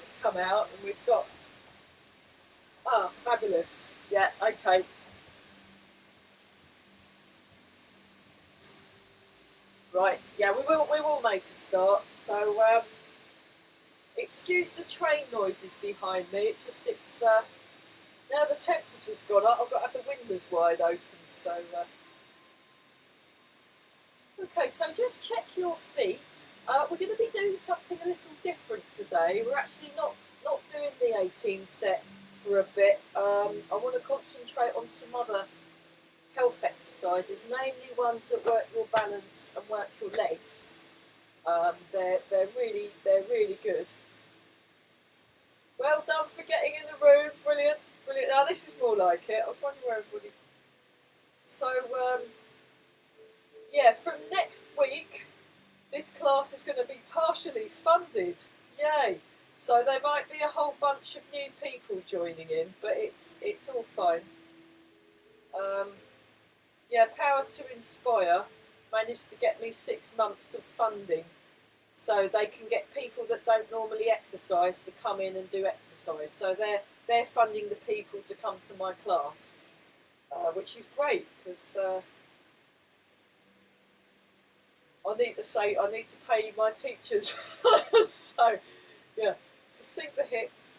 sun's come out and we've got, ah, fabulous. Yeah, okay. Right, yeah, we will make a start. So excuse the train noises behind me. It's now the temperature's gone up. I've got to have the windows wide open. So okay, so just check your feet. We're going to be doing something a little different today. We're actually not doing the 18 set for a bit. I want to concentrate on some other health exercises, namely ones that work your balance and work your legs. They're really good. Well done for getting in the room. Brilliant, brilliant. Now this is more like it. I was wondering where everybody. So yeah, from next week, this class is going to be partially funded. Yay! So there might be a whole bunch of new people joining in, but it's all fine. Yeah, Power to Inspire managed to get me 6 months of funding, so they can get people that don't normally exercise to come in and do exercise. So they're funding the people to come to my class, which is great because I need to pay my teachers. So yeah, so sink the hips,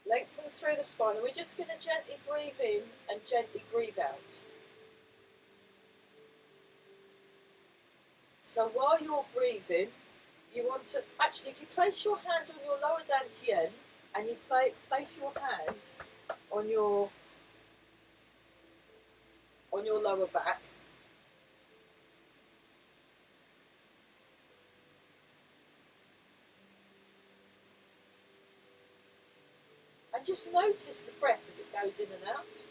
lengthen through the spine, and we're just going to gently breathe in and gently breathe out. So while you're breathing, you want to, actually if you place your hand on your lower dantian and you place your hand on your lower back, and just notice the breath as it goes in and out.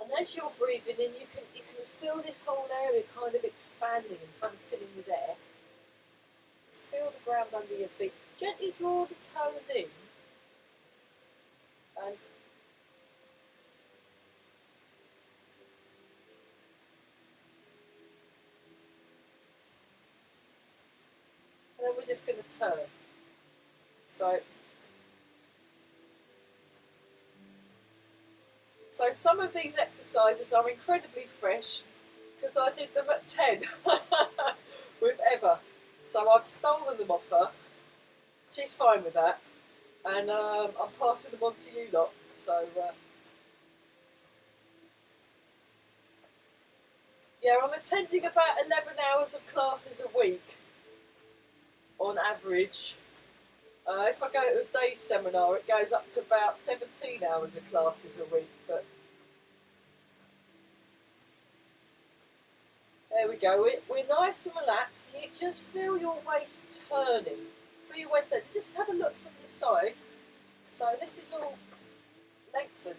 And as you're breathing in, you can feel this whole area kind of expanding and kind of filling with air. Just feel the ground under your feet. Gently draw the toes in, and then we're just going to turn. So some of these exercises are incredibly fresh because I did them at 10 with Eva. So I've stolen them off her. She's fine with that. And I'm passing them on to you lot. So yeah, I'm attending about 11 hours of classes a week on average. If I go to a day seminar, it goes up to about 17 hours of classes a week. But there we go. We're nice and relaxed. You just feel your waist turning. Feel your waist turning. Just have a look from the side. So this is all lengthened.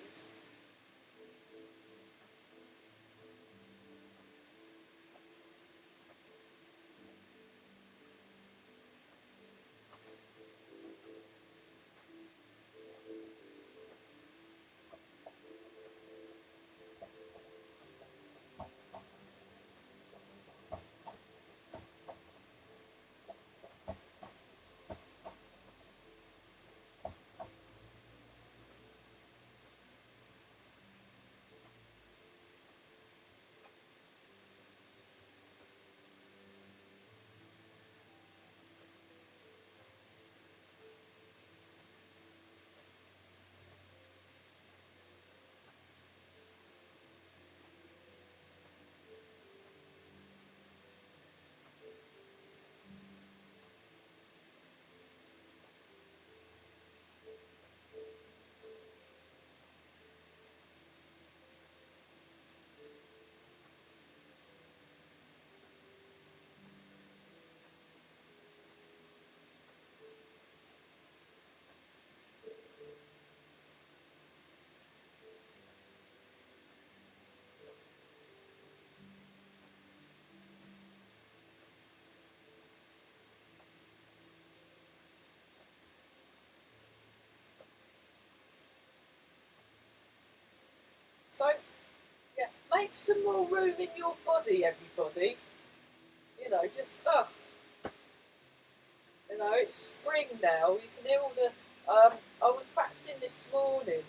So, yeah, make some more room in your body, everybody. You know, just, you know, it's spring now. You can hear all the, I was practicing this morning.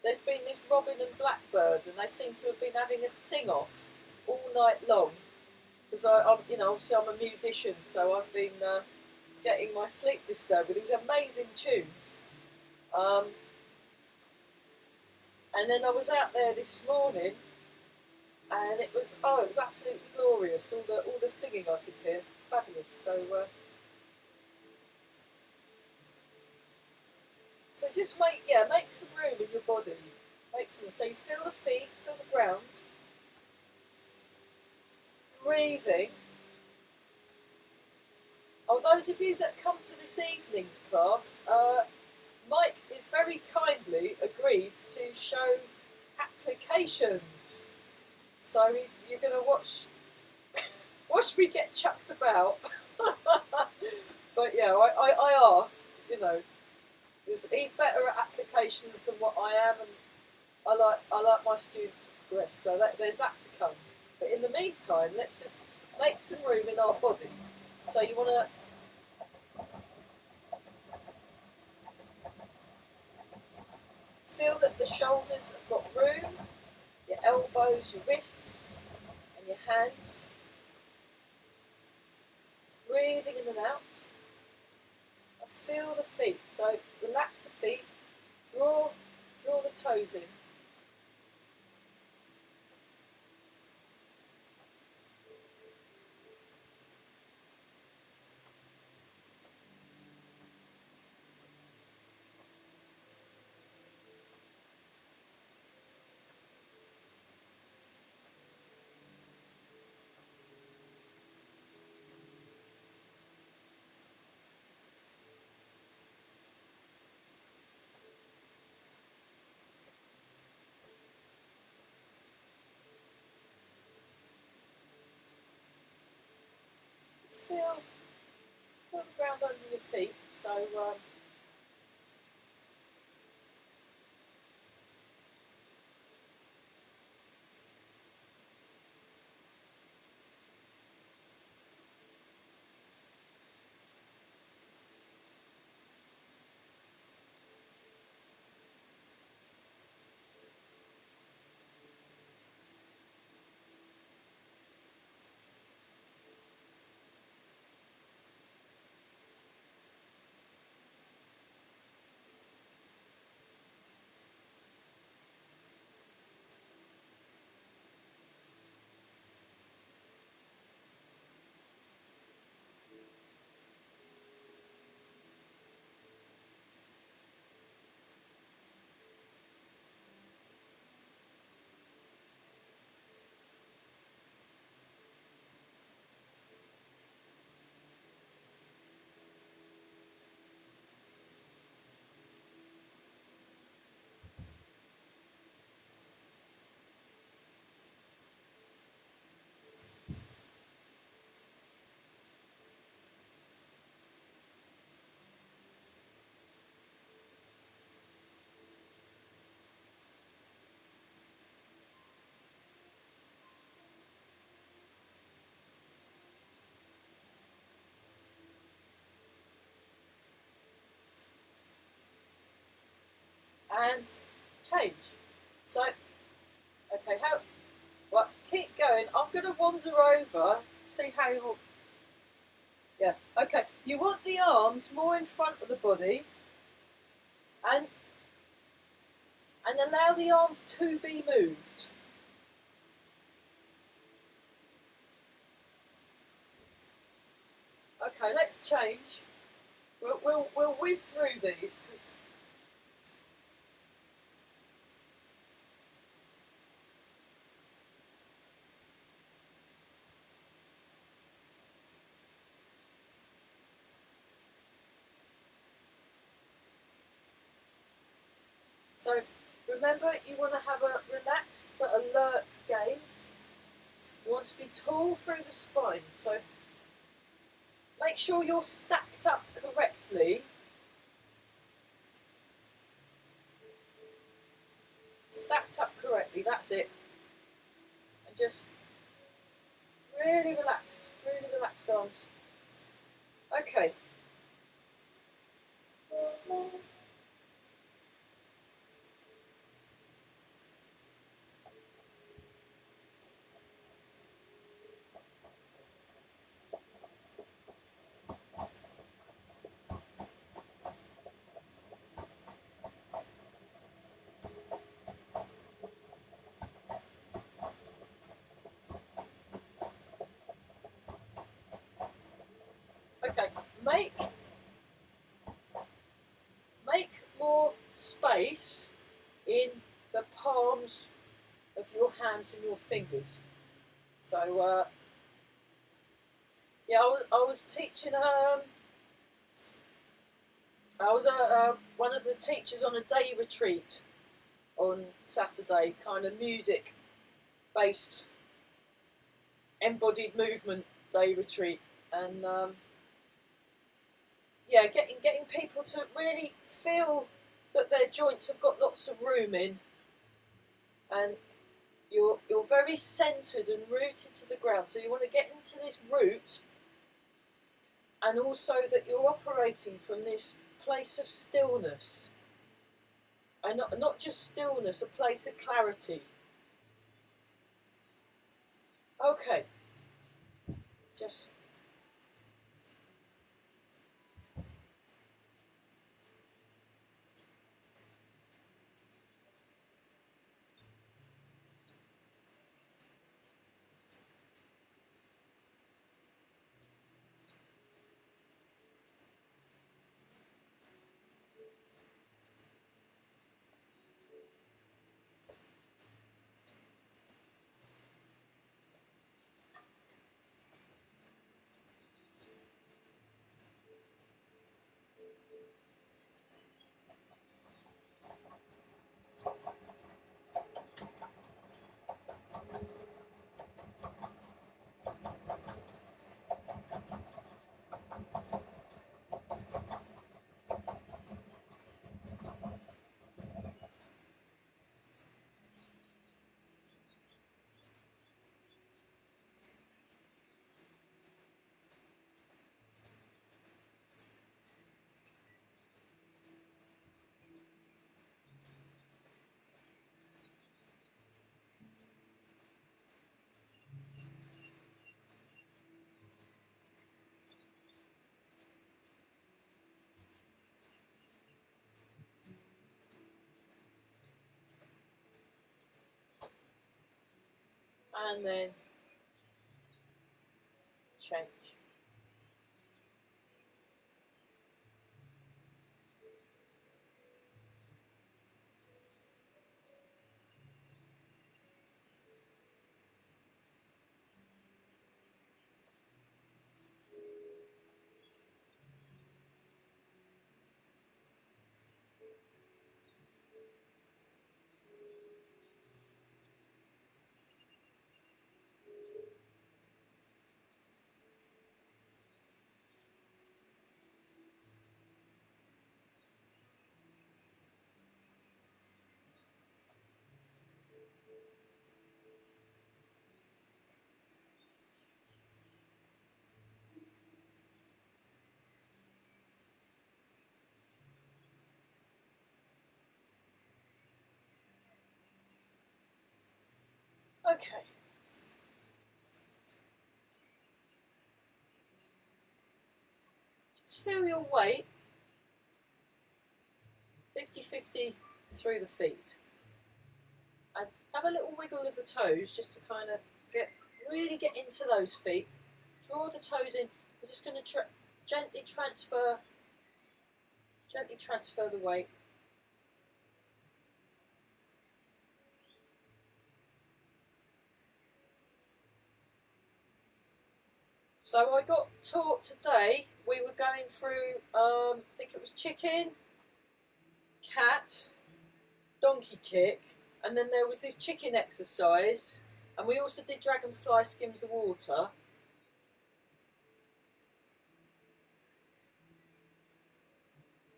There's been this robin and blackbird, and they seem to have been having a sing-off all night long. Because I'm, you know, obviously I'm a musician, so I've been getting my sleep disturbed with these amazing tunes. And then I was out there this morning, and it was absolutely glorious. All the singing I could hear, fabulous. So just make some room in your body. Make some. So you feel the feet, feel the ground, breathing. Oh, those of you that come to this evening's class, Mike is very kindly agreed to show applications. So you're going to watch me get chucked about. But yeah, I asked, you know, he's better at applications than what I am, and I like my students to progress. So there's that to come. But in the meantime, let's just make some room in our bodies. So you want to feel that the shoulders have got room, your elbows, your wrists, and your hands. Breathing in and out. And feel the feet. So relax the feet. Draw the toes in. Feel the ground under your feet. So and change. So okay, right, keep going. I'm going to wander over. See how you. Yeah. Okay. You want the arms more in front of the body, and allow the arms to be moved. Okay, let's change. We'll whiz through these because. So remember, you want to have a relaxed but alert gaze. You want to be tall through the spine. So make sure you're stacked up correctly. Stacked up correctly. correctly. That's it. And just really relaxed arms. Okay. Okay, make more space in the palms of your hands and your fingers. So, yeah, I was teaching. I was one of the teachers on a day retreat on Saturday, kind of music-based, embodied movement day retreat, and yeah, getting people to really feel that their joints have got lots of room in, and you're very centered and rooted to the ground. So you want to get into this root, and also that you're operating from this place of stillness, and not just stillness, a place of clarity. Okay, just. And then change. Okay. Just feel your weight 50-50 through the feet. And have a little wiggle of the toes just to kind of really get into those feet. Draw the toes in. We're just going to gently transfer the weight. So I got taught today, we were going through, I think it was chicken, cat, donkey kick, and then there was this chicken exercise, and we also did dragonfly skims the water.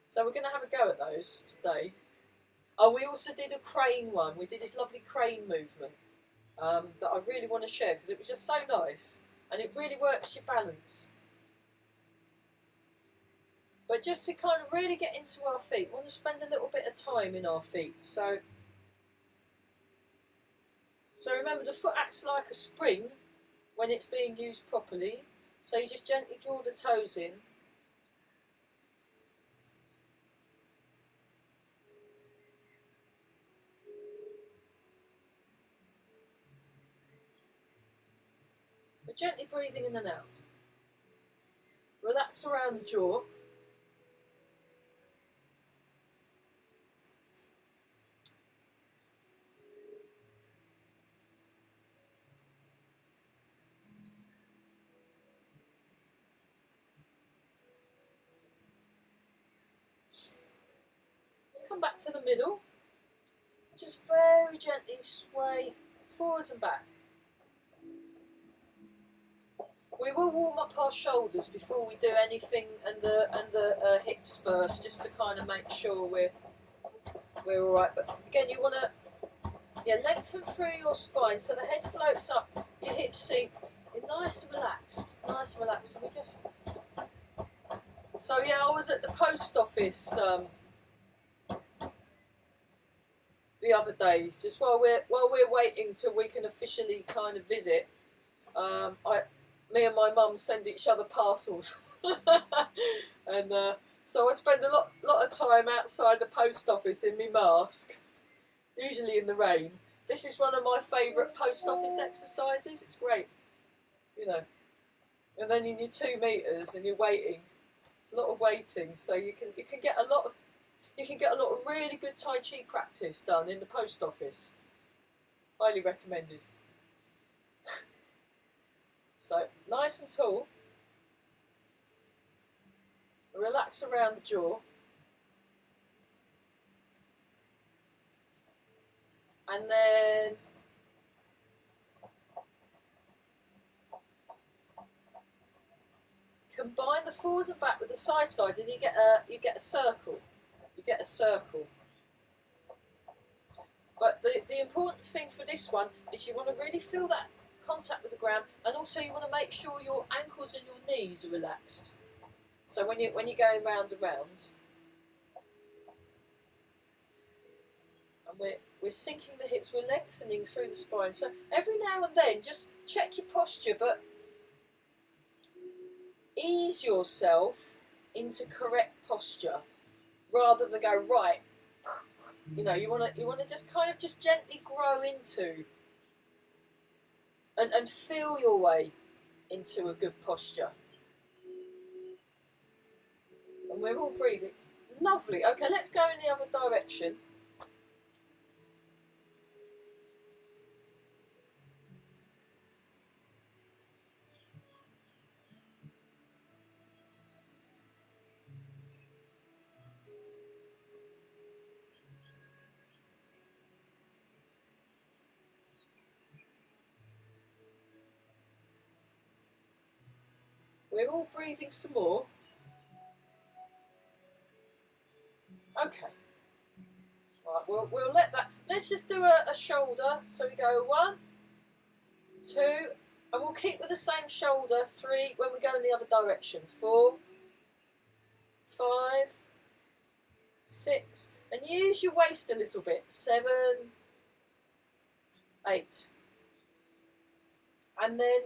So we're going to have a go at those today. And we also did a crane one. We did this lovely crane movement that I really want to share because it was just so nice and it really works your balance. But just to kind of really get into our feet, we want to spend a little bit of time in our feet. So remember, the foot acts like a spring when it's being used properly. So you just gently draw the toes in. We're gently breathing in and out. Relax around the jaw. Just come back to the middle. Just very gently sway forwards and back. We will warm up our shoulders before we do anything, and the hips first, just to kind of make sure we're all right. But again, you want to lengthen through your spine so the head floats up, your hips sink. You're nice and relaxed, nice and relaxed. And we just I was at the post office the other day, just while we're waiting till we can officially kind of visit. Me and my mum send each other parcels, and so I spend a lot of time outside the post office in my mask, usually in the rain. This is one of my favourite post office exercises. It's great, you know. And then in your 2 meters and you're waiting, it's a lot of waiting, so you can get a lot of really good Tai Chi practice done in the post office. Highly recommended. So, nice and tall. Relax around the jaw. And then combine the forwards and back with the side, and you get a circle. You get a circle. But the important thing for this one is you want to really feel that contact with the ground, and also you want to make sure your ankles and your knees are relaxed. So when you're going round and round, and we're sinking the hips, we're lengthening through the spine. So every now and then, just check your posture, but ease yourself into correct posture rather than go right. You know, you want to just kind of just gently grow into and feel your way into a good posture. And we're all breathing. Lovely. Okay, let's go in the other direction. We're all breathing some more. Okay. Right, we'll let that. Let's just do a shoulder. So we go 1, 2, and we'll keep with the same shoulder. 3 when we go in the other direction. 4, 5, 6, and use your waist a little bit. 7, 8, and then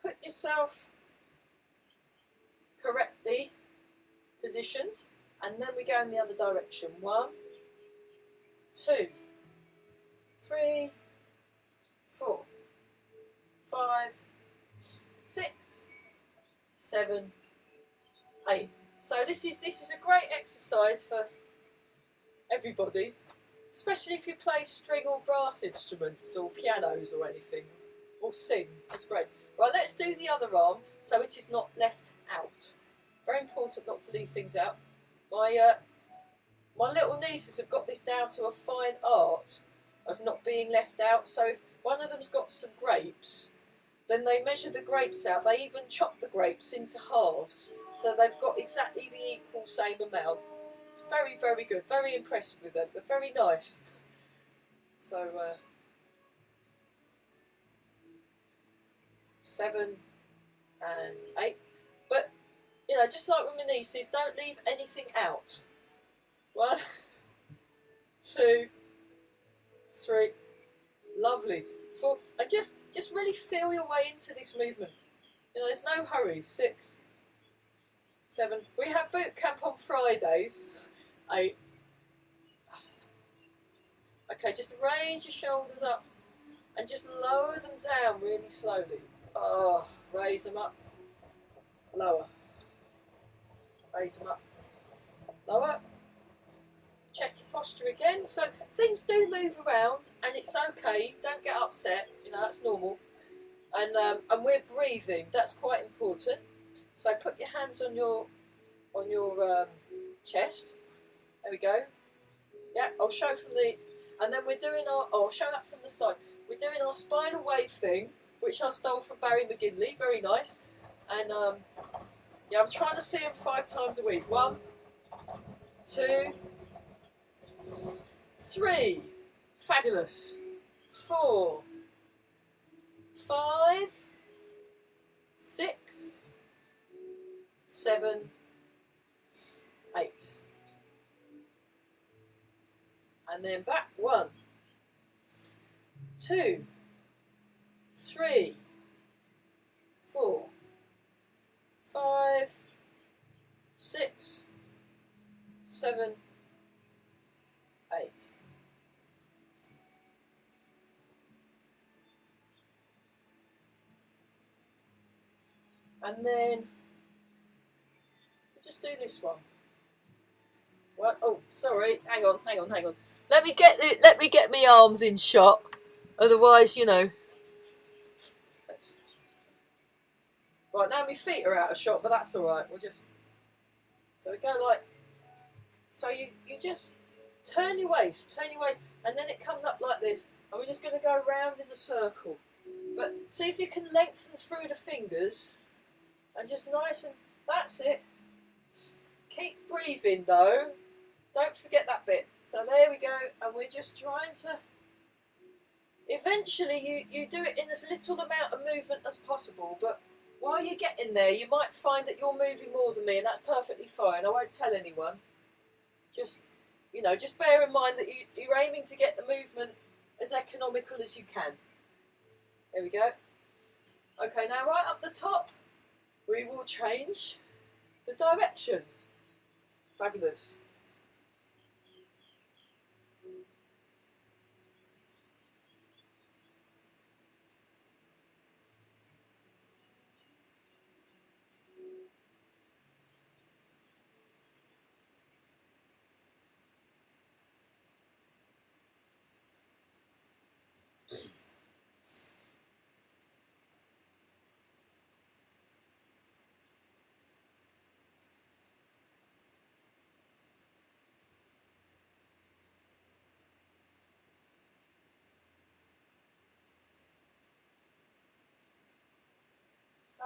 put yourself correctly positioned, and then we go in the other direction. 1, 2, 3, 4, 5, 6, 7, 8. So this is a great exercise for everybody, especially if you play string or brass instruments or pianos or anything, or sing. It's great. Right, let's do the other arm so it is not left out. Very important not to leave things out. My little nieces have got this down to a fine art of not being left out. So if one of them's got some grapes, then they measure the grapes out. They even chop the grapes into halves, so they've got exactly the equal same amount. It's very, very good. Very impressed with them. They're very nice. So 7 and 8. But you know, just like with my nieces, don't leave anything out. 1, 2, 3. Lovely. 4. And just really feel your way into this movement. You know, there's no hurry. 6, 7. We have boot camp on Fridays. 8. Okay, just raise your shoulders up and just lower them down really slowly. Oh, raise them up. Lower. Raise them up. Lower. Check your posture again. So things do move around and it's okay. Don't get upset. You know, that's normal. And we're breathing. That's quite important. So put your hands on your chest. There we go. Yeah, I'll show from the, and then we're doing our, I'll show that from the side. We're doing our spinal wave thing, which I stole from Barry McGinley. Very nice. And yeah, I'm trying to see him 5 times a week. 1, 2, 3. Fabulous. 4, 5, 6, 7, 8. And then back. 1, 2, 3, 4, 5, 6, 7, 8. And then we'll just do this one. What? Oh, sorry. Hang on. Let me get my arms in shot. Otherwise, you know. Right, now my feet are out of shot, but that's all right. We'll just. So we go like. So you just turn your waist, and then it comes up like this, and we're just going to go round in a circle. But see if you can lengthen through the fingers, and just nice and. That's it. Keep breathing though. Don't forget that bit. So there we go, and we're just trying to. Eventually, you do it in as little amount of movement as possible, but while you're getting there, you might find that you're moving more than me, and that's perfectly fine. I won't tell anyone. Just, you know, just bear in mind that you're aiming to get the movement as economical as you can. There we go. Okay, now right up the top, we will change the direction. Fabulous.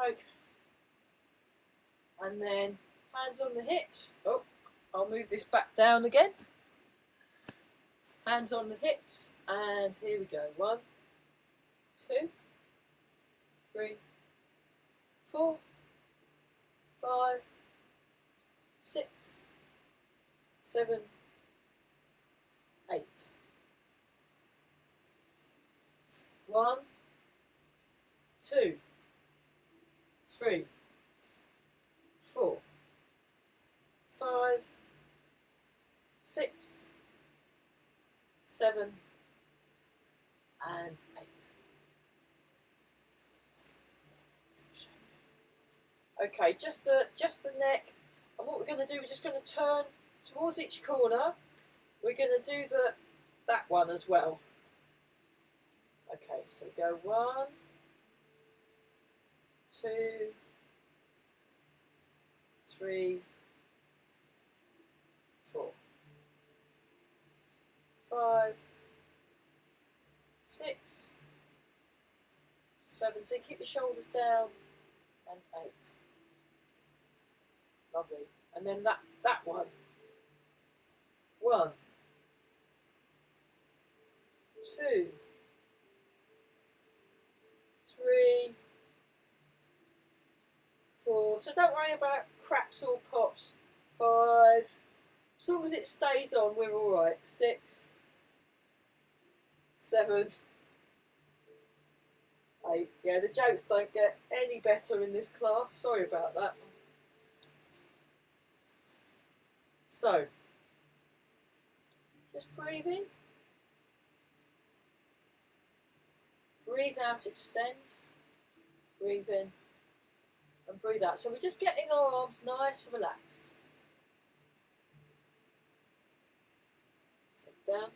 Okay. And then hands on the hips. Oh, I'll move this back down again. Hands on the hips, and here we go. 1, 2, 3, 4, 5, 6, 7, 8. 1, 2, 3, 4, 5, 6, 7, and 8. Okay, just the neck. And what we're going to do, we're just going to turn towards each corner. We're going to do that one as well. Okay, so go 1, 2, 3, 4, 5, 6, 7. So keep the shoulders down, and 8. Lovely. And then that one. 2, 3, 4. So don't worry about cracks or pops. 5. As long as it stays on, we're all right. 6, 7, 8. Yeah, the jokes don't get any better in this class. Sorry about that. So, just breathe in. Breathe out, extend. Breathe in. And breathe out. So we're just getting our arms nice and relaxed. Sit down.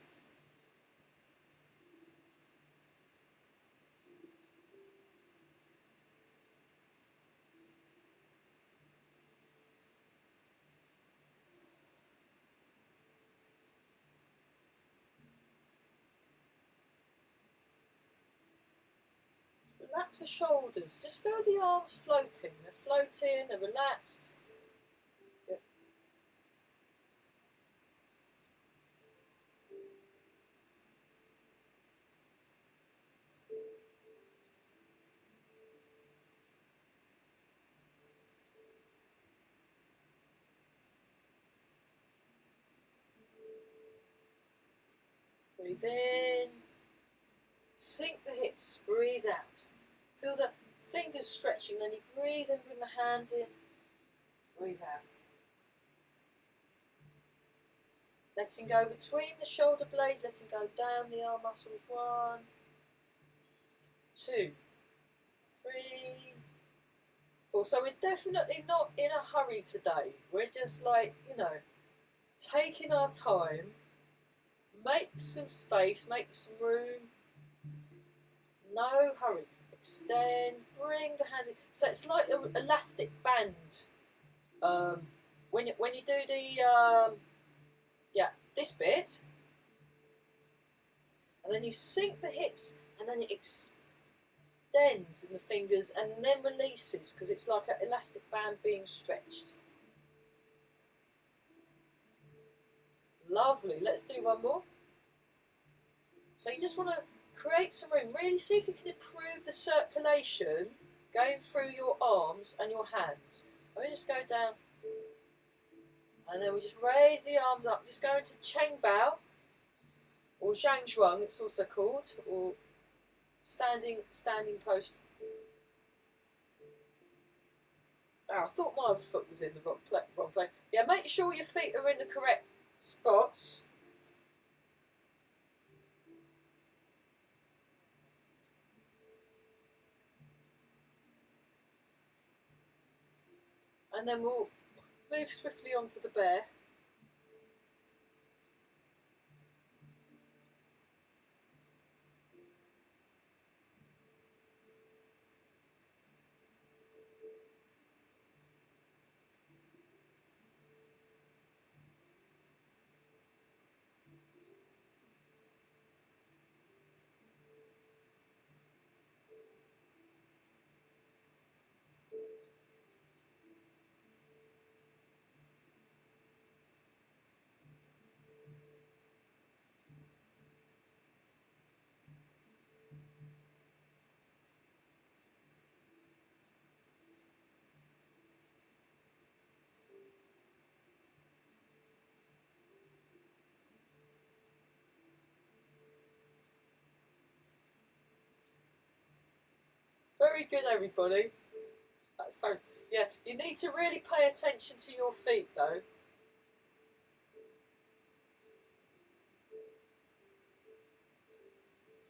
Relax the shoulders. Just feel the arms floating. They're floating, they're relaxed. Good. Breathe in. Sink the hips. Breathe out. Feel the fingers stretching. Then you breathe and bring the hands in. Breathe out. Letting go between the shoulder blades. Letting go down the arm muscles. 1, 2, 3, 4. So we're definitely not in a hurry today. We're just like, taking our time. Make some space, make some room. No hurry. Extend, bring the hands in. So it's like an elastic band. When you do the this bit, and then you sink the hips, and then it extends in the fingers, and then releases because it's like an elastic band being stretched. Lovely. Let's do one more. So you just want to create some room. Really see if you can improve the circulation going through your arms and your hands. Let me just go down. And then we just raise the arms up. Just go into Cheng Bao, or Zhang Zhuang it's also called, or standing post. Oh, I thought my foot was in the wrong place. Yeah, make sure your feet are in the correct spots. And then we'll move swiftly onto the bear. Very good, everybody. That's very, yeah, you need to really pay attention to your feet, though.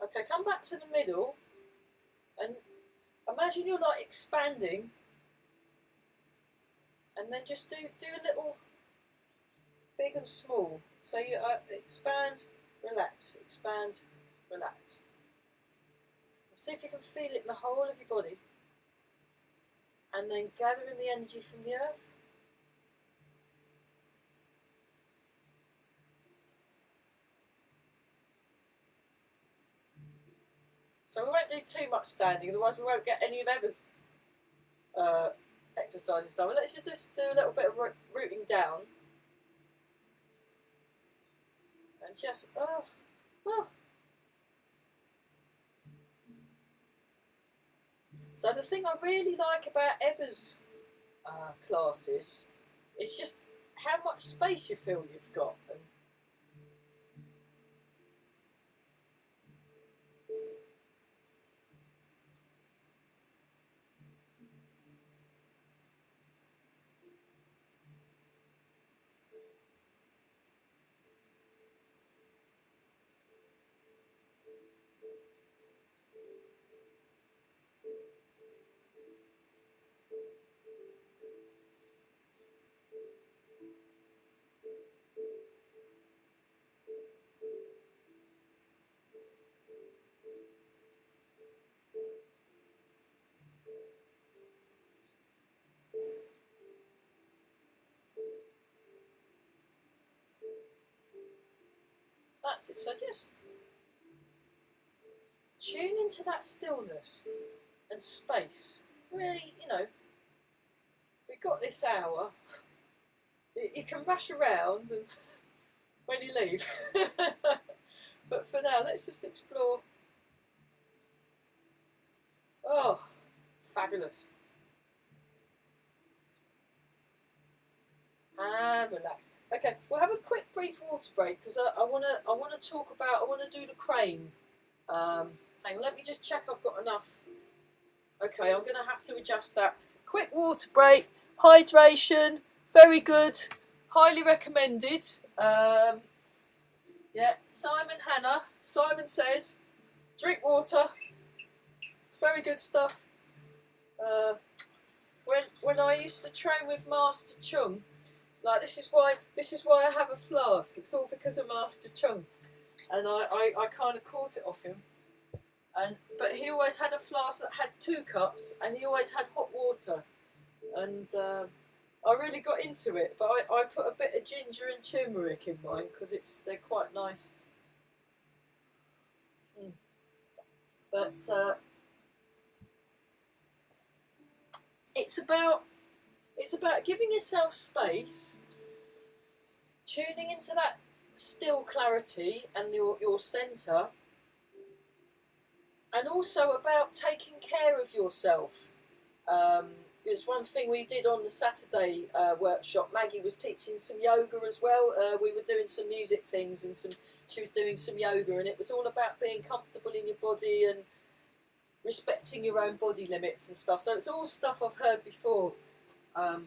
Okay, come back to the middle and imagine you're like expanding, and then just do a little big and small. So you expand, relax, expand, relax. And see if you can feel it in the whole of your body. And then gathering the energy from the earth. So we won't do too much standing, otherwise we won't get any of Eva's exercises done. But let's just do a little bit of rooting down. And just, So the thing I really like about Eva's classes is just how much space you feel you've got. And that's it. So just tune into that stillness and space. Really, we've got this hour. You can rush around and when you leave. But for now, let's just explore. Oh, fabulous. And relax. Okay, we'll have a quick brief water break because I want to talk about. I want to do the crane. Hang on, let me just check I've got enough. Okay, I'm going to have to adjust that. Quick water break. Hydration. Very good. Highly recommended. Yeah, Simon Hannah. Simon says, drink water. It's very good stuff. When I used to train with Master Chung, like this is why I have a flask. It's all because of Master Chung, and I kind of caught it off him. But he always had a flask that had 2 cups, and he always had hot water, and I really got into it. But I put a bit of ginger and turmeric in mine because they're quite nice. But it's about giving yourself space, tuning into that still clarity and your centre, and also about taking care of yourself. It's one thing we did on the Saturday workshop. Maggie was teaching some yoga as well. We were doing some music things and she was doing some yoga, and it was all about being comfortable in your body and respecting your own body limits and stuff. So it's all stuff I've heard before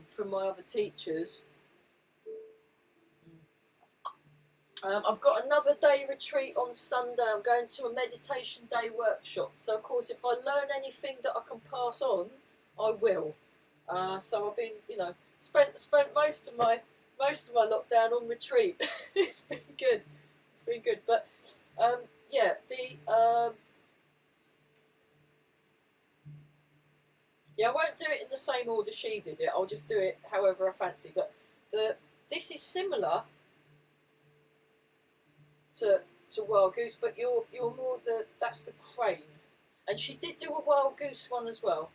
from my other teachers. I've got another day retreat on Sunday. I'm going to a meditation day workshop. So of course, if I learn anything that I can pass on, I will. So I've been, spent most of my lockdown on retreat. It's been good. It's been good. But yeah, I won't do it in the same order she did it. I'll just do it however I fancy. But this is similar to Wild Goose, but you're more that's the crane. And she did do a Wild Goose one as well,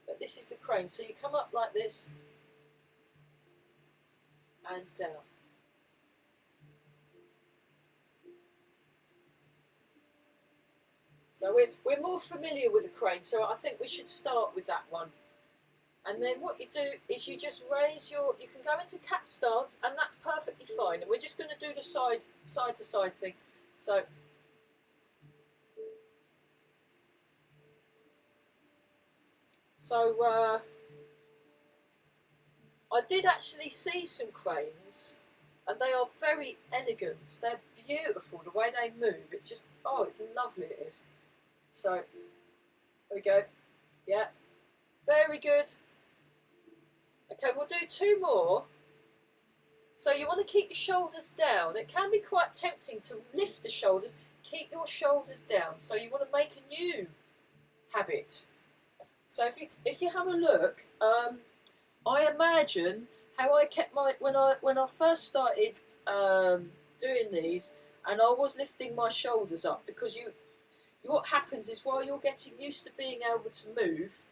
but this is the crane. So you come up like this and down. So we're more familiar with the crane, so I think we should start with that one. And then what you do is you just raise you can go into cat stance, and that's perfectly fine. And we're just going to do the side to side thing. So I did actually see some cranes, and they are very elegant. They're beautiful, the way they move. It's just, it's lovely it is. So, there we go. Yeah, very good. Okay, we'll do 2 more. So you want to keep your shoulders down. It can be quite tempting to lift the shoulders. Keep your shoulders down. So you want to make a new habit. So if you have a look, I imagine how I kept when I first started doing these, and I was lifting my shoulders up, because what happens is while you're getting used to being able to move,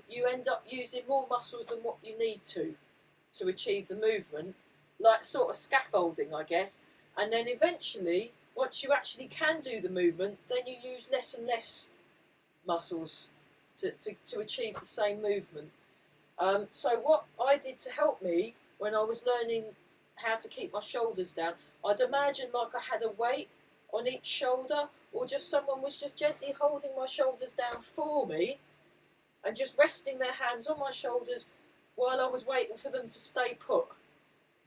you end up using more muscles than what you need to achieve the movement, like sort of scaffolding, I guess. And then eventually, once you actually can do the movement, then you use less and less muscles. to achieve the same movement. So what I did to help me when I was learning how to keep my shoulders down, I'd imagine like I had a weight on each shoulder, or just someone was just gently holding my shoulders down for me and just resting their hands on my shoulders while I was waiting for them to stay put.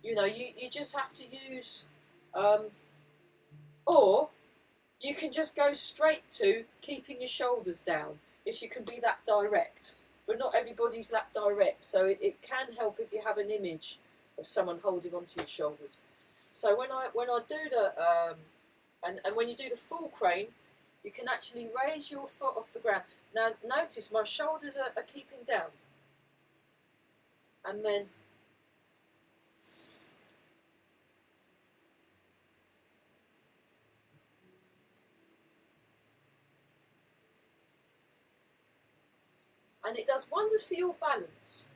You know, you just have to use, or you can just go straight to keeping your shoulders down if you can be that direct. But not everybody's that direct, so it can help if you have an image of someone holding onto your shoulders. So when I do the and when you do the full crane, you can actually raise your foot off the ground. Now notice my shoulders are keeping down, and then and it does wonders for your balance.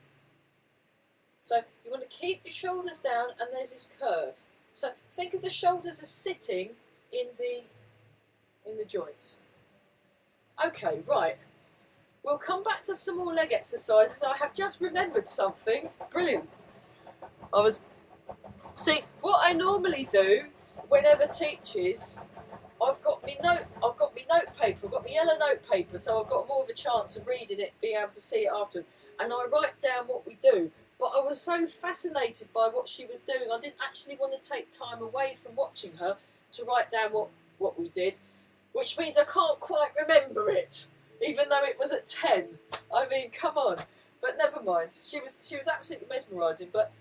So you want to keep your shoulders down, and there's this curve. So think of the shoulders as sitting in the joints. Okay, right. We'll come back to some more leg exercises. I have just remembered something. Brilliant. See, what I normally do whenever teaches, I've got me note paper, I've got my yellow note paper, so I've got more of a chance of reading it, being able to see it afterwards. And I write down what we do. But I was so fascinated by what she was doing, I didn't actually want to take time away from watching her to write down what we did, which means I can't quite remember it, even though it was at 10. I mean, come on. But never mind. She was absolutely mesmerising. But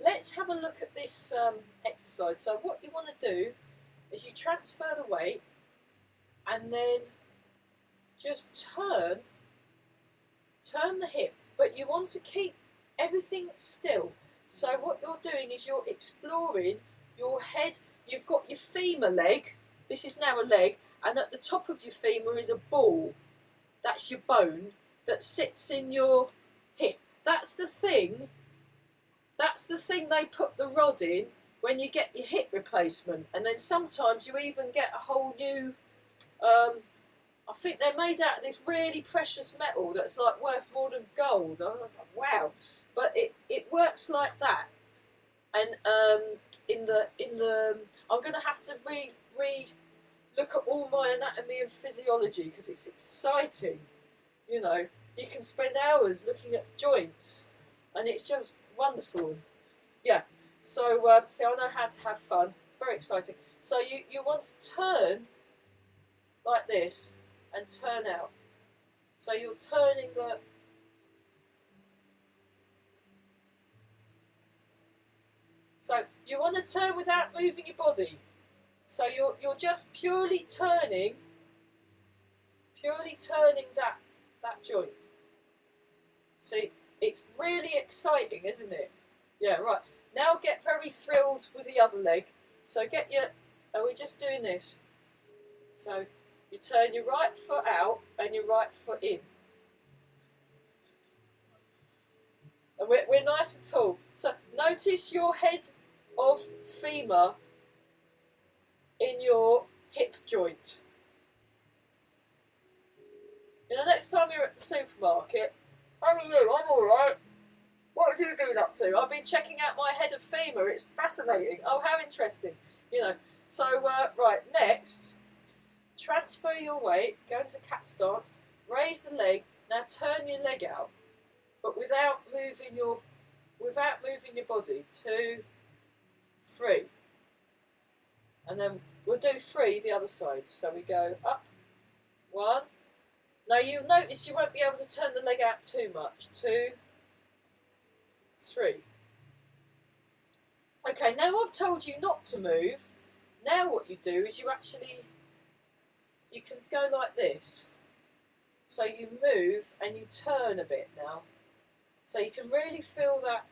let's have a look at this exercise. So what you want to do is you transfer the weight and then just turn the hip, but you want to keep everything still. So what you're doing is you're exploring your head. You've got your femur leg. This is now a leg, and at the top of your femur is a ball. That's your bone that sits in your hip. That's the thing they put the rod in when you get your hip replacement, and then sometimes you even get a whole new, I think they're made out of this really precious metal that's like worth more than gold. I was like, wow. But it works like that. And I'm going to have to look at all my anatomy and physiology, because it's exciting. You know, you can spend hours looking at joints, and it's just wonderful. Yeah. So see, I know how to have fun. It's very exciting. So you want to turn like this and turn out. So you're turning the. So you want to turn without moving your body. So you're just purely turning that joint. See, it's really exciting, isn't it? Yeah, right. Now get very thrilled with the other leg. So are we just doing this? So you turn your right foot out and your right foot in. And we're nice and tall. So notice your head of femur in your hip joint. And the next time you're at the supermarket, how are you? I'm alright. What have you been up to? I've been checking out my head of femur. It's fascinating. Oh, how interesting. You know. So, right, next, transfer your weight, go into cat stance, raise the leg. Now turn your leg out, but without moving your body. 2, 3. And then we'll do 3 the other side. So we go up, 1. Now you'll notice you won't be able to turn the leg out too much. 2, 3. Okay, now I've told you not to move. Now what you do is you can go like this. So you move and you turn a bit now. So you can really feel that.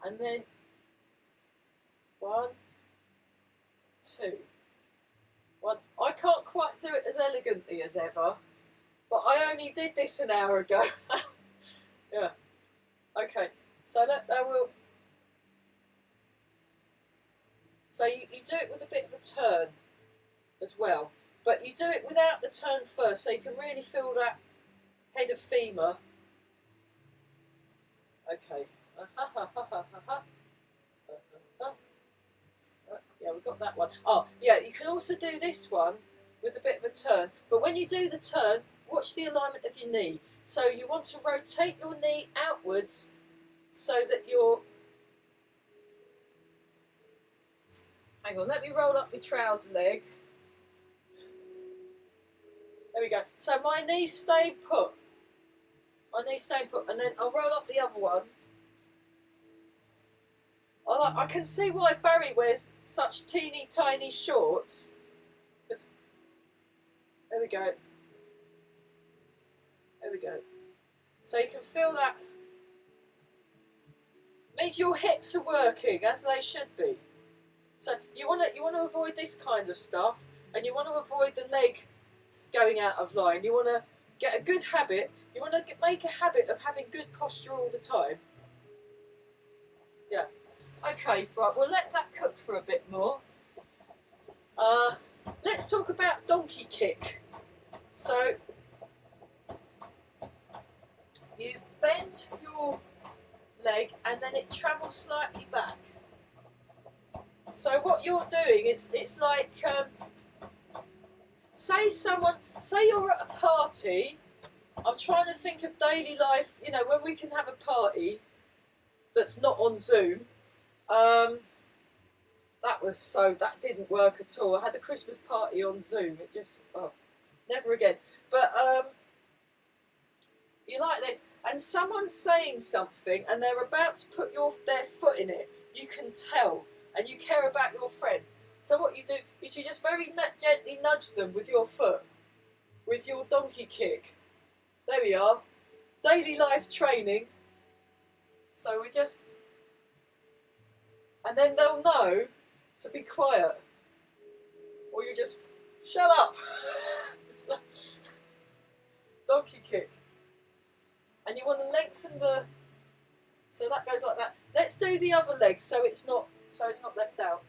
And then 1, 2, 1. I can't quite do it as elegantly as ever, but I only did this an hour ago. Yeah. Okay. So that will. So you do it with a bit of a turn as well. But you do it without the turn first, so you can really feel that head of femur. Okay. Yeah, we've got that one. Oh, yeah, you can also do this one with a bit of a turn. But when you do the turn, watch the alignment of your knee. So you want to rotate your knee outwards so that you're... Hang on, let me roll up my trouser leg. There we go. So my knee's staying put. My knee's staying put. And then I'll roll up the other one. I can see why Barry wears such teeny tiny shorts. There we go. There we go. So you can feel that. Means your hips are working as they should be. So you want to avoid this kind of stuff, and you want to avoid the leg going out of line. You want to get a good habit. You want to make a habit of having good posture all the time. Yeah. Okay, right, we'll let that cook for a bit more. Let's talk about donkey kick. So, you bend your leg and then it travels slightly back. So what you're doing is, it's like, say you're at a party. I'm trying to think of daily life, you know, when we can have a party that's not on Zoom. That didn't work at all. I had a Christmas party on Zoom. It just, never again. But you like this, and someone's saying something, and they're about to put their foot in it. You can tell, and you care about your friend. So what you do is you just very gently nudge them with your foot, with your donkey kick. There we are. Daily life training. So we just... And then they'll know to be quiet. Or you just, shut up. Donkey kick. And you want to lengthen the... So that goes like that. Let's do the other leg so it's not left out.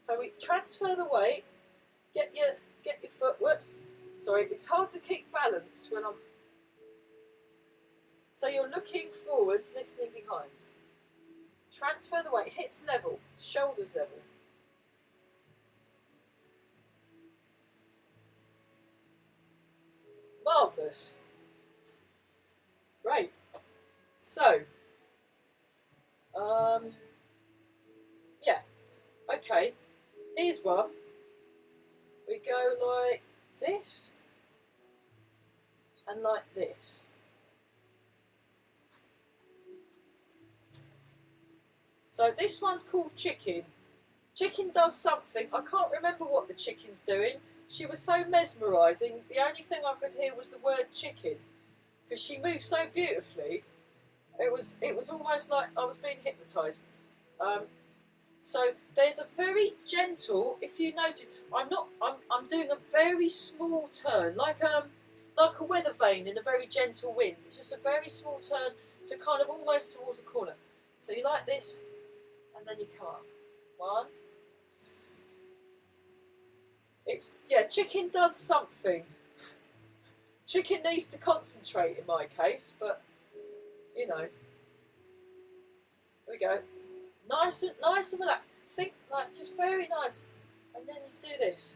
So we transfer the weight, get your foot, whoops. Sorry, it's hard to keep balance when I'm... So you're looking forwards, listening behind. Transfer the weight, hips level, shoulders level. Marvellous. Great. So, yeah, okay, here's one. We go like this and like this. So this one's called chicken. Chicken does something. I can't remember what the chicken's doing. She was so mesmerising. The only thing I could hear was the word chicken, because she moved so beautifully. It was almost like I was being hypnotised. So there's a very gentle. If you notice, I'm doing a very small turn, like a weather vane in a very gentle wind. It's just a very small turn to kind of almost towards the corner. So you like this. And then you come up. One. Chicken does something. Chicken needs to concentrate in my case, but you know. Here we go. Nice and relaxed. Think like just very nice. And then you do this.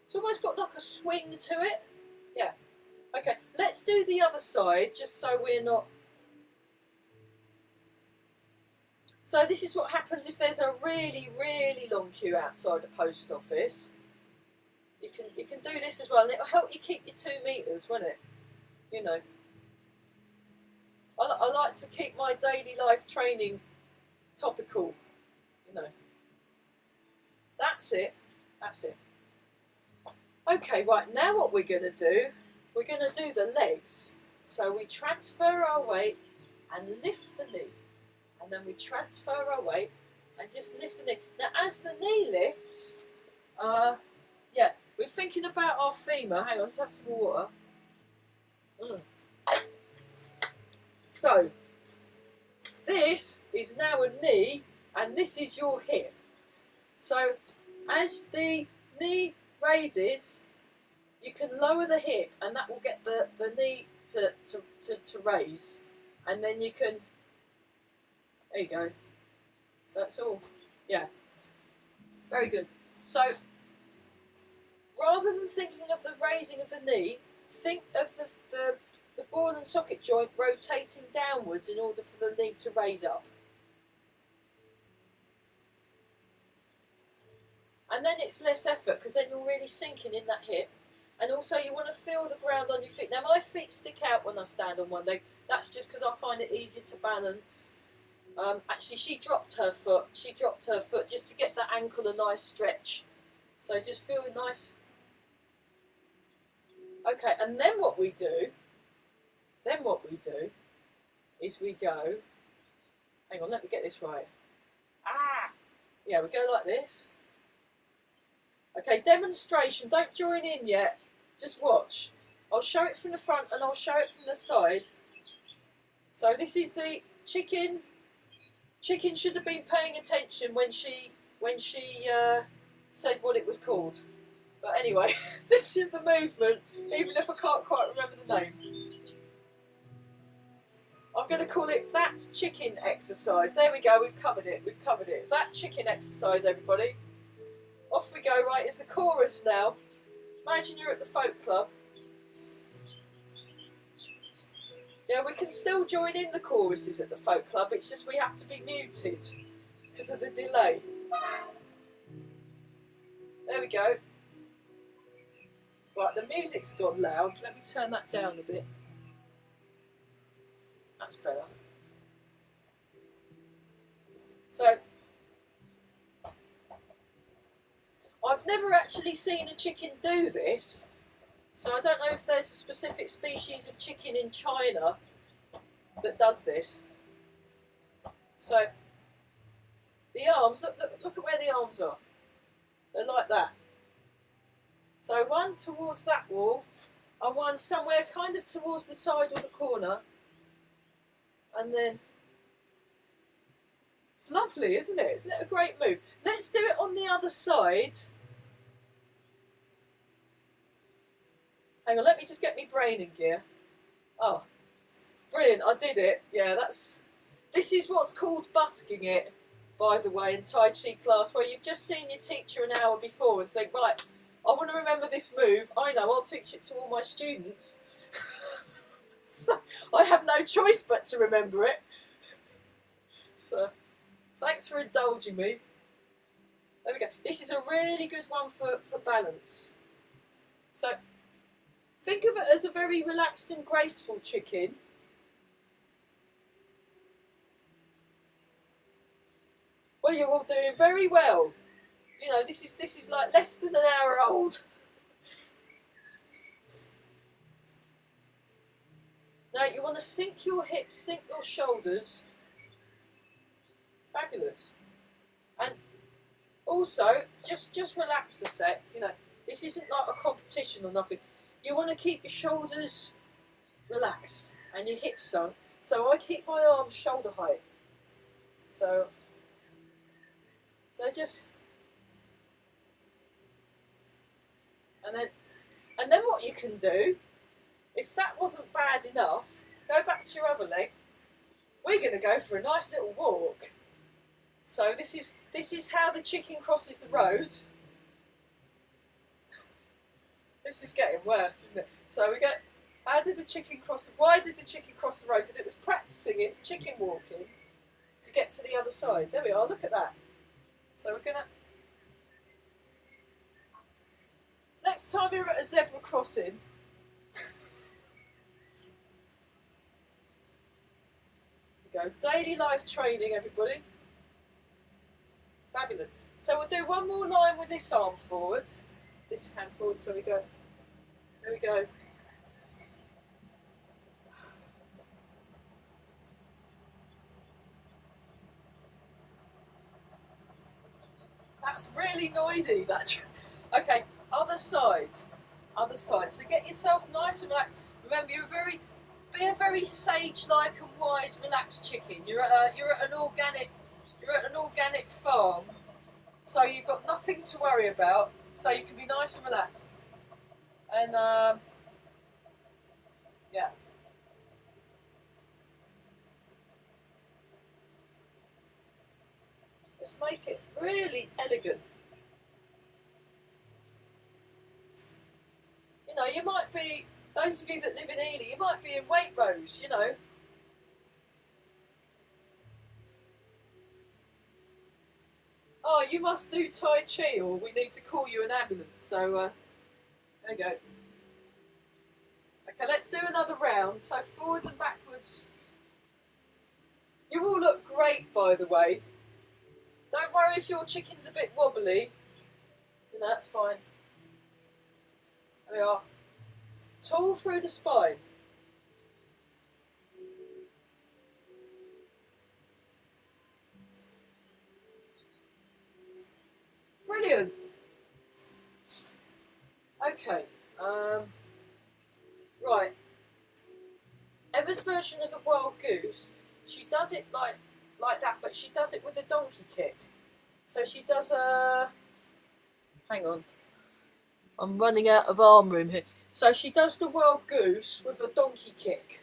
It's almost got like a swing to it. Yeah. Okay, let's do the other side just so we're not... So this is what happens if there's a really, really long queue outside the post office. You can do this as well, and it'll help you keep your 2 metres, won't it? You know. I like to keep my daily life training topical. You know. That's it. That's it. Okay, right, now what we're going to do, we're going to do the legs. So we transfer our weight and lift the knee. And then we transfer our weight and just lift the knee. Now, as the knee lifts, we're thinking about our femur. Hang on, let's have some water. So, this is now a knee and this is your hip. So as the knee raises, you can lower the hip, and that will get the knee to raise, and then you can, there you go. So that's all, yeah, very good. So rather than thinking of the raising of the knee, think of the ball and socket joint rotating downwards in order for the knee to raise up. And then it's less effort, because then you're really sinking in that hip. And also you want to feel the ground on your feet. Now my feet stick out when I stand on one leg. That's just because I find it easier to balance. Actually, she dropped her foot. She dropped her foot just to get that ankle a nice stretch. So just feel nice. Okay, and then what we do is we go, hang on, let me get this right. Yeah, we go like this. Okay, demonstration, don't join in yet, just watch. I'll show it from the front and I'll show it from the side. So this is the chicken. Chicken should have been paying attention when she said what it was called. But anyway, this is the movement, even if I can't quite remember the name. I'm going to call it that chicken exercise. There we go, we've covered it, That chicken exercise, everybody. Off we go, right, it's the chorus now. Imagine you're at the folk club. Yeah, we can still join in the choruses at the folk club, it's just we have to be muted because of the delay. There we go. Right, the music's gone loud. Let me turn that down a bit. That's better. So, I've never actually seen a chicken do this, so I don't know if there's a specific species of chicken in China that does this. So, the arms, look at where the arms are. They're like that. So one towards that wall, and one somewhere kind of towards the side or the corner. And then, it's lovely, isn't it? Isn't it a great move? Let's do it on the other side. Hang on, let me just get my brain in gear. Oh, brilliant, I did it. Yeah, this is what's called busking it, by the way, in Tai Chi class, where you've just seen your teacher an hour before and think, right, I want to remember this move. I know, I'll teach it to all my students. So I have no choice but to remember it. So thanks for indulging me. There we go. This is a really good one for balance. So think of it as a very relaxed and graceful chicken. Well, you're all doing very well. You know, this is like less than an hour old. Now you want to sink your hips, sink your shoulders. Fabulous. And also, just relax a sec. You know, this isn't like a competition or nothing. You want to keep your shoulders relaxed and your hips sunk. So I keep my arms shoulder height. So just. And then what you can do, if that wasn't bad enough, go back to your other leg. We're going to go for a nice little walk. So this is how the chicken crosses the road. This is getting worse, isn't it? So we go, how did the chicken cross? Why did the chicken cross the road? Because it was practicing its chicken walking to get to the other side. There we are, look at that. So we're going to... Next time you're at a zebra crossing, go. Daily life training, everybody. Fabulous. So we'll do one more line with this arm forward, this hand forward, so we go. There we go. That's really noisy. Okay. Other side. So get yourself nice and relaxed. Remember, be a very sage-like and wise, relaxed chicken. You're at an organic You're at an organic farm, so you've got nothing to worry about, so you can be nice and relaxed. And yeah, just make it really elegant. You know, you might be, those of you that live in Ely, you might be in Waitrose, you know. Oh, you must do Tai Chi or we need to call you an ambulance. So, there you go. Okay, let's do another round. So forwards and backwards. You all look great, by the way. Don't worry if your chicken's a bit wobbly. You know, that's fine. There we are. Tall through the spine. Brilliant. Okay. Right. Emma's version of the wild goose, she does it like that, but she does it with a donkey kick. So she does a... Hang on. I'm running out of arm room here. So she does the wild goose with a donkey kick.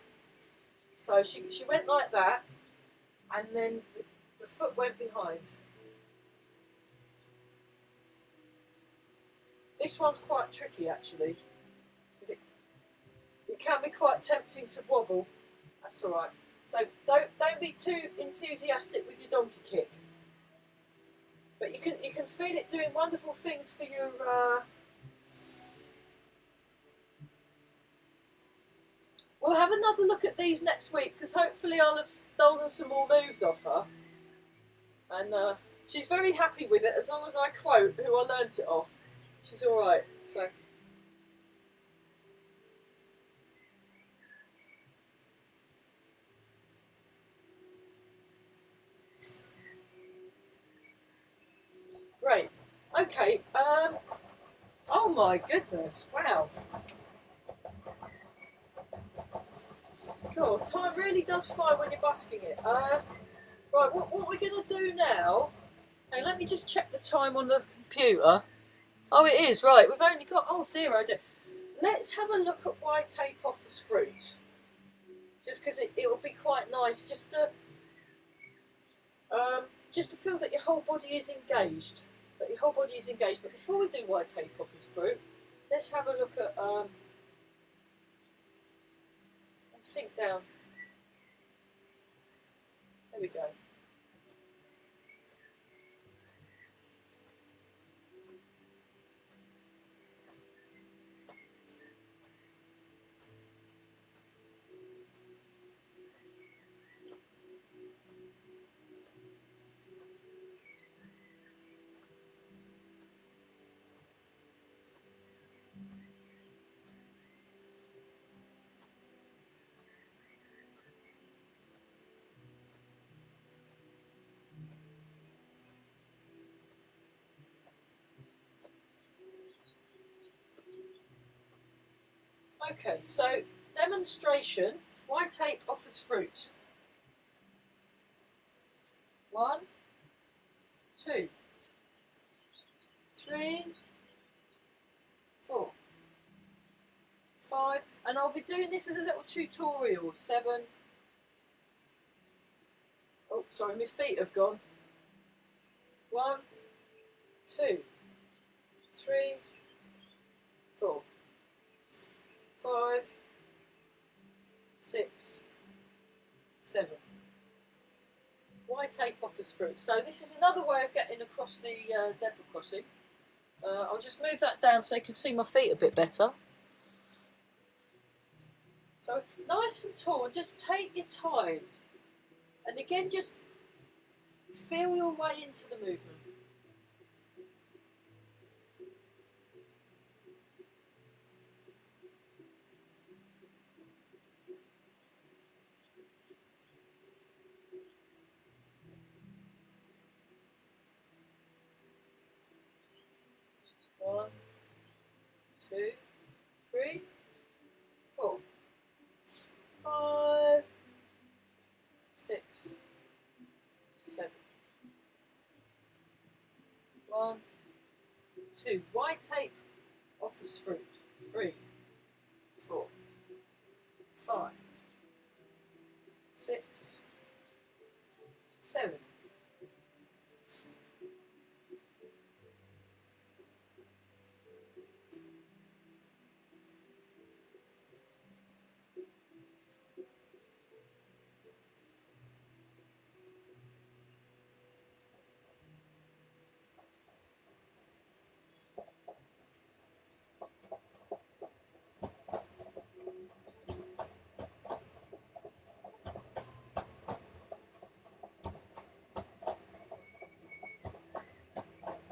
So she went like that, and then the foot went behind. This one's quite tricky actually, because it can be quite tempting to wobble. That's all right. So don't be too enthusiastic with your donkey kick. But you can feel it doing wonderful things for your. We'll have another look at these next week because hopefully I'll have stolen some more moves off her, and she's very happy with it as long as I quote who I learnt it off. She's all right. So. Great. Okay. Oh my goodness! Wow. God, time really does fly when you're busking it. Right. What we're going to do now? Hey, let me just check the time on the computer. Oh, it is right. We've only got. Oh dear, oh dear. Let's have a look at why tape offers fruit. Just because it will be quite nice, just to feel that your whole body is engaged. That your whole body is engaged. But before we do why tape offers fruit, let's have a look at and sink down. There we go. Okay, so demonstration. Why tape offers fruit? 1, 2, 3, 4, 5, and I'll be doing this as a little tutorial. 7. Oh, sorry, my feet have gone. 1, 2, 3, 4, 5, 6, 7. Why tape offers fruit? So this is another way of getting across the zebra crossing. I'll just move that down so you can see my feet a bit better. So nice and tall, and just take your time. And again, just feel your way into the movement. One, 2, 3, 4, 5, 6, 7. tape off his fruit. 3, 4, 5, 6, 7.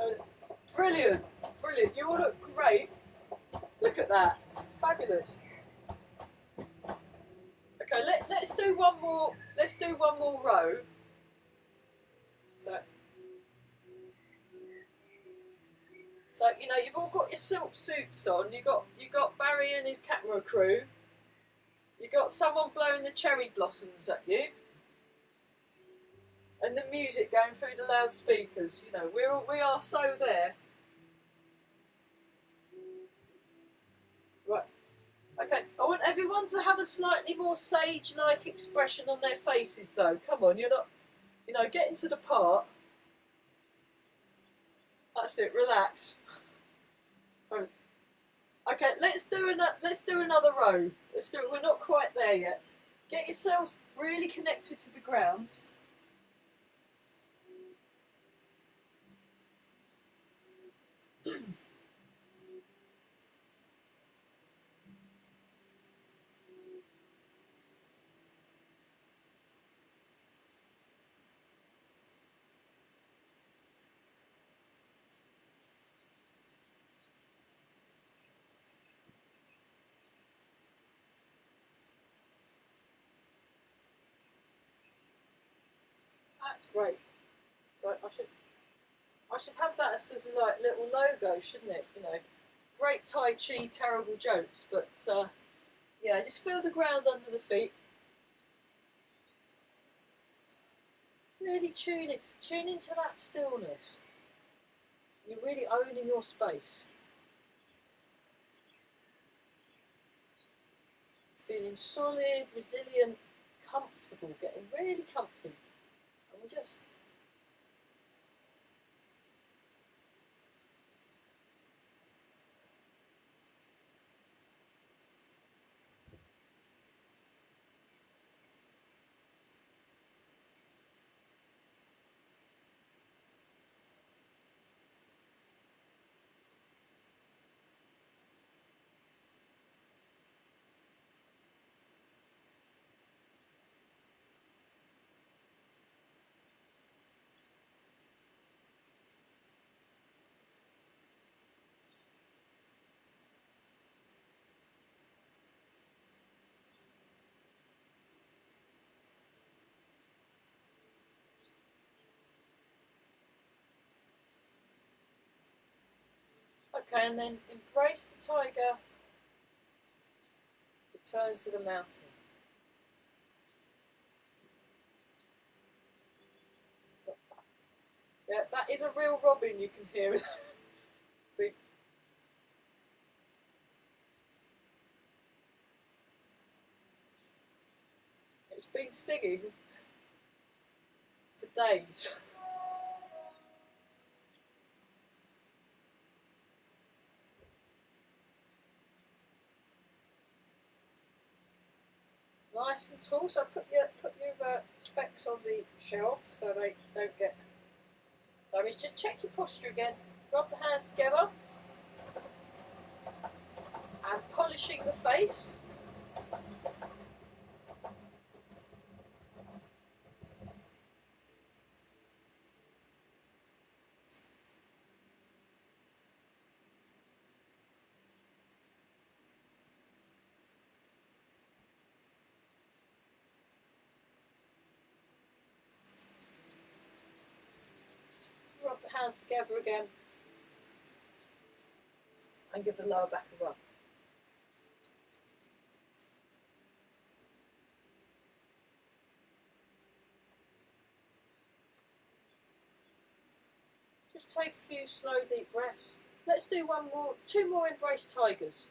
Oh, brilliant, brilliant. You all look great. Look at that. Fabulous. Okay, let's do one more. Let's do one more row. So you know you've all got your silk suits on. You got Barry and his camera crew. You got someone blowing the cherry blossoms at you, and the music going through the loudspeakers. You know we are so there. Right. Okay. I want everyone to have a slightly more sage-like expression on their faces, though. Come on, you're not. You know, get into the part. That's it. Relax. Okay, let's do another row. Let's do it. We're not quite there yet. Get yourselves really connected to the ground. That's great. So I should have that as a like little logo, shouldn't it? You know, great Tai Chi, terrible jokes, but yeah, just feel the ground under the feet. Really tune into that stillness. You're really owning your space. Feeling solid, resilient, comfortable, getting really comfy. And we just okay, and then embrace the tiger. Return to the mountain. Yeah, that is a real robin. You can hear it. It's been singing for days. Nice and tall. So put your specs on the shelf so they don't get. So it's just check your posture again. Rub the hands together and polishing the face. Rub the hands together again and give the lower back a rub. Just take a few slow deep breaths. Let's do one more, two more embrace tigers.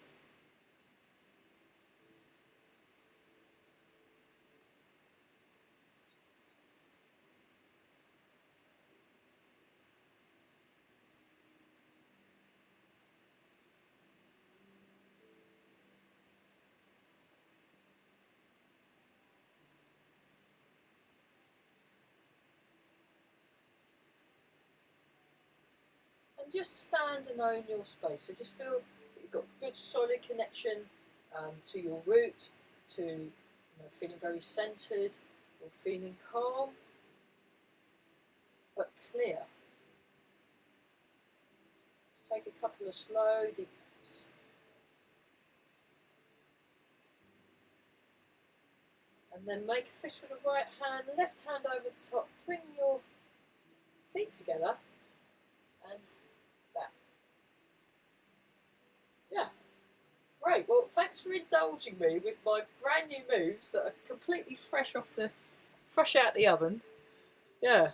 And just stand and own your space. So just feel that you've got good solid connection to your root, to feeling very centred or feeling calm but clear. Just take a couple of slow deep breaths. And then make a fist with the right hand, left hand over the top, bring your feet together and back. Yeah, great. Well, thanks for indulging me with my brand new moves that are completely fresh out the oven. Yeah.